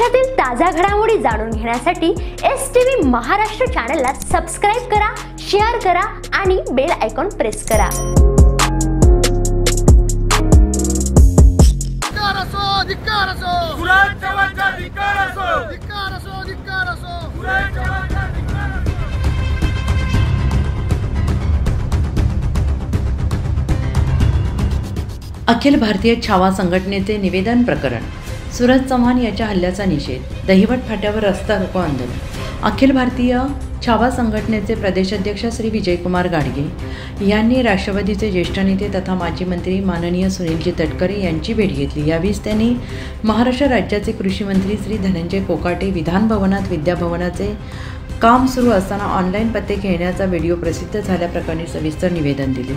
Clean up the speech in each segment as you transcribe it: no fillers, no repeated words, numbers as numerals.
महाराष्ट्रातील ताज्या घडामोडी जाणून घेण्यासाठी STV महाराष्ट्र चॅनलला सबस्क्राइब करा, शेअर करा आणि बेल आयकॉन प्रेस करा। अखिल भारतीय छावा संघटनेचे निवेदन प्रकरण। सूरज चव्हाण याच्या हल्ल्याचा निषेध। दहिवट फाट्यावर रस्ता रोको आंदोलन। अखिल भारतीय छावा संघटनेचे प्रदेशाध्यक्ष श्री विजयकुमार गाडगे यांनी राष्ट्रवादीचे ज्येष्ठ नेते तथा माजी मंत्री माननीय सुनीलजी तटकरे यांची भेट घेतली। यावेळी त्यांनी महाराष्ट्र राज्याचे कृषी मंत्री श्री धनंजय कोकाटे विधान भवनात विद्याभवनाचे काम सुरू असताना ऑनलाईन पत्ते खेळण्याचा व्हिडिओ प्रसिद्ध झाल्याप्रकरणी सविस्तर निवेदन दिले।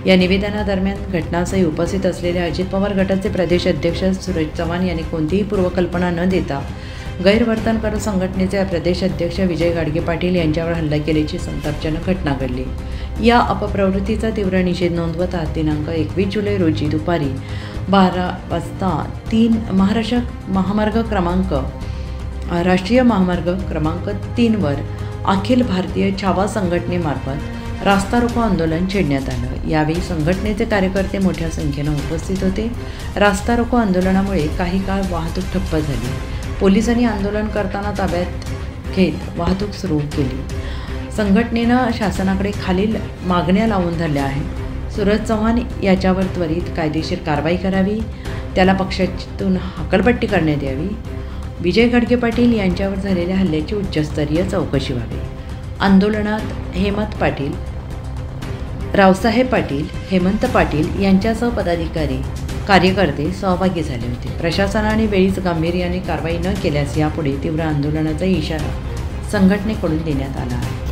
या निवेदनादरम्यान घटनास्थळी उपस्थित असलेल्या अजित पवार गटाचे प्रदेश अध्यक्ष सूरज चव्हाण यांनी कोणतीही पूर्वकल्पना न देता गैरवर्तन करत संघटनेचे प्रदेश अध्यक्ष विजय गाडगे पाटील यांच्यावर हल्ला केल्याची संतापजनक घटना घडली। या अपप्रवृत्तीचा तीव्र निषेध नोंदवत आज दिनांक 21 जुलै रोजी दुपारी 12 वाजता राष्ट्रीय महामार्ग क्रमांक 3 वर अखिल भारतीय छावा संघटनेमार्फत रास्ता रोको आंदोलन छेडण्यात आलं। यावेळी संघटनेचे कार्यकर्ते मोठ्या संख्येने उपस्थित होते। रास्ता रोको आंदोलनामुळे काही काळ वाहतूक ठप्प झाली। पोलिसांनी आंदोलन करताना ताब्यात घेत वाहतूक सुरू केली। संघटनेनं शासनाकडे खालील मागण्या लावून धरल्या आहेत। सूरज चव्हाण याच्यावर त्वरित कायदेशीर कारवाई करावी, त्याला पक्षातून हकालपट्टी करण्यात यावी, विजय गाडगे पाटील यांच्यावर झालेल्या हल्ल्याची उच्चस्तरीय चौकशी व्हावी। आंदोलनात हेमंत पाटील, रावसाहेब पाटील, हेमंत पाटील यांच्यासह पदाधिकारी कार्यकर्ते सहभागी झाले होते। प्रशासनाने वेळीच गांभीर्याने कारवाई न केल्यास यापुढे तीव्र आंदोलनाचा इशारा संघटनेकडून देण्यात आला आहे।